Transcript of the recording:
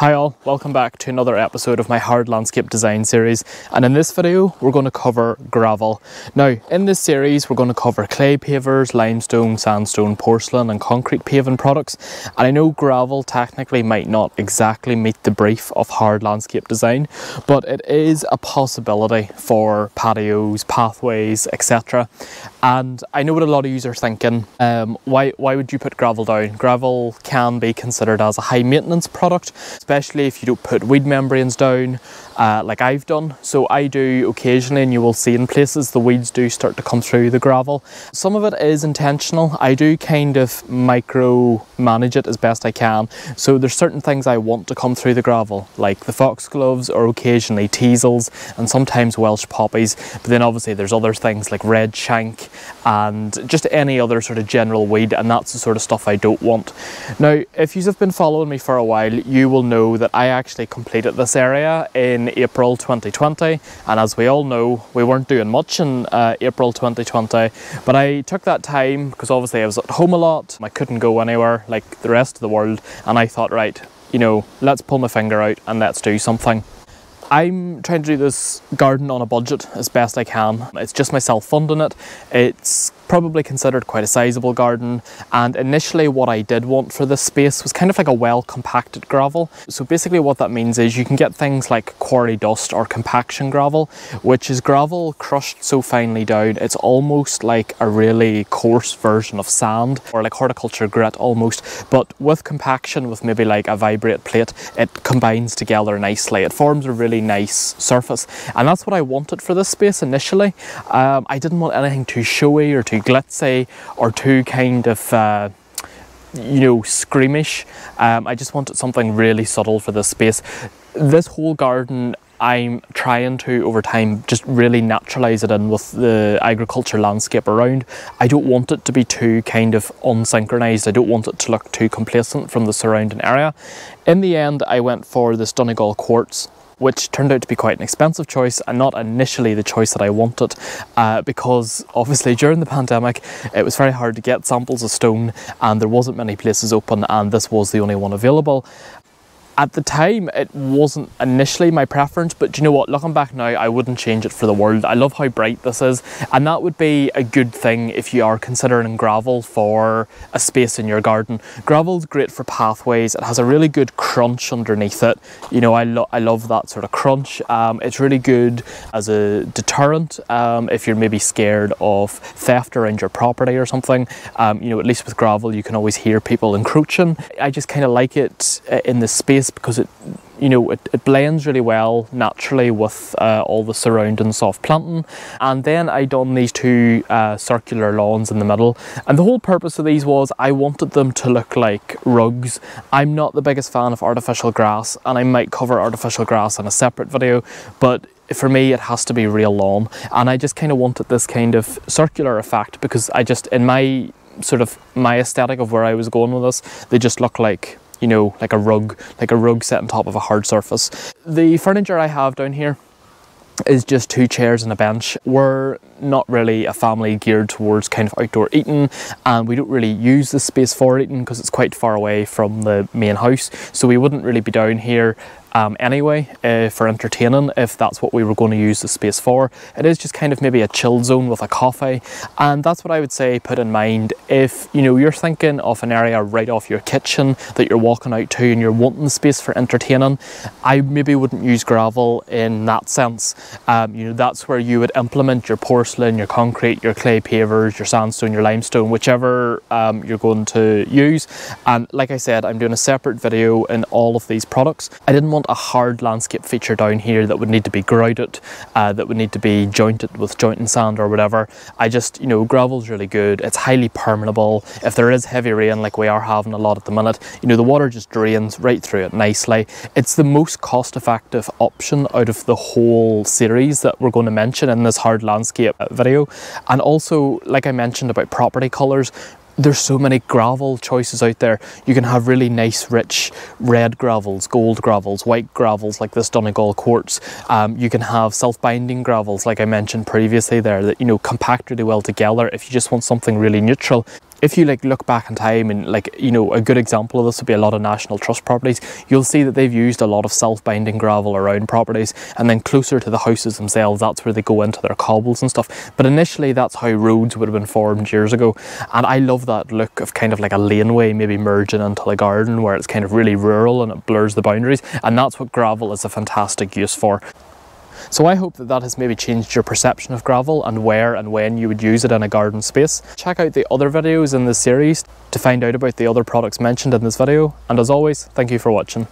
Hi all, welcome back to another episode of my hard landscape design series, and in this video we're going to cover gravel. Now in this series we're going to cover clay pavers, limestone, sandstone, porcelain and concrete paving products, and I know gravel technically might not exactly meet the brief of hard landscape design, but it is a possibility for patios, pathways, etc. And I know what a lot of you are thinking, why would you put gravel down? Gravel can be considered as a high maintenance product, especially if you don't put weed membranes down like I've done. So I do occasionally, and you will see in places the weeds do start to come through the gravel. Some of it is intentional. I do kind of micro manage it as best I can. So there's certain things I want to come through the gravel, like the foxgloves or occasionally teasels and sometimes Welsh poppies. But then obviously there's other things like red shank and just any other sort of general weed, and that's the sort of stuff I don't want. Now if you have been following me for a while, you will know that I actually completed this area in April 2020, and as we all know, we weren't doing much in April 2020, but I took that time because obviously I was at home a lot. I couldn't go anywhere like the rest of the world, and I thought, right, you know, let's pull my finger out and let's do something. I'm trying to do this garden on a budget as best I can. It's just myself funding it. It's probably considered quite a sizable garden, and initially what I did want for this space was kind of like a well compacted gravel. So basically what that means is you can get things like quarry dust or compaction gravel, which is gravel crushed so finely down it's almost like a really coarse version of sand, or like horticulture grit almost, but with compaction, with maybe like a vibrate plate, it combines together nicely. It forms a really nice surface, and that's what I wanted for this space initially. I didn't want anything too showy or too glitzy or too kind of you know, screamish. I just wanted something really subtle for this space. This whole garden I'm trying to, over time, just really naturalise it in with the agriculture landscape around. I don't want it to be too kind of unsynchronised. I don't want it to look too complacent from the surrounding area. In the end, I went for this Donegal quartz, which turned out to be quite an expensive choice and not initially the choice that I wanted, because obviously during the pandemic it was very hard to get samples of stone and there wasn't many places open, and this was the only one available. At the time, it wasn't initially my preference, but do you know what? Looking back now, I wouldn't change it for the world. I love how bright this is, and that would be a good thing if you are considering gravel for a space in your garden. Gravel's great for pathways. It has a really good crunch underneath it. You know, I love that sort of crunch. It's really good as a deterrent if you're maybe scared of theft around your property or something. You know, at least with gravel, you can always hear people encroaching. I just kind of like it in the space because it, you know, it blends really well naturally with all the surrounding soft planting. And then I done these two circular lawns in the middle, and the whole purpose of these was I wanted them to look like rugs. I'm not the biggest fan of artificial grass, and I might cover artificial grass in a separate video, but for me it has to be real lawn, and I just kind of wanted this kind of circular effect because I just, in my sort of my aesthetic of where I was going with this, they just look like, you know, like a rug set on top of a hard surface. The furniture I have down here is just two chairs and a bench. We're not really a family geared towards kind of outdoor eating, and we don't really use this space for eating because it's quite far away from the main house, so we wouldn't really be down here anyway for entertaining if that's what we were going to use the space for. It is just kind of maybe a chill zone with a coffee, and that's what I would say put in mind if, you know, you're thinking of an area right off your kitchen that you're walking out to and you're wanting space for entertaining. I maybe wouldn't use gravel in that sense. You know, that's where you would implement your porcelain, your concrete, your clay pavers, your sandstone, your limestone, whichever you're going to use. And like I said, I'm doing a separate video in all of these products. I didn't want a hard landscape feature down here that would need to be grouted, that would need to be jointed with jointing sand or whatever. I just, you know, gravel's really good. It's highly permeable. If there is heavy rain like we are having a lot at the minute, you know, the water just drains right through it nicely. It's the most cost-effective option out of the whole series that we're going to mention in this hard landscape video. And also, like I mentioned about property colours, there's so many gravel choices out there. You can have really nice rich red gravels, gold gravels, white gravels like this Donegal quartz. You can have self-binding gravels like I mentioned previously there that, you know, compact really well together if you just want something really neutral. If you like look back in time, and like, you know, a good example of this would be a lot of National Trust properties, you'll see that they've used a lot of self-binding gravel around properties, and then closer to the houses themselves, that's where they go into their cobbles and stuff. But initially that's how roads would have been formed years ago, and I love that look of kind of like a laneway maybe merging into a garden where it's kind of really rural and it blurs the boundaries, and that's what gravel is a fantastic use for. So I hope that that has maybe changed your perception of gravel and where and when you would use it in a garden space. Check out the other videos in this series to find out about the other products mentioned in this video, and as always, thank you for watching.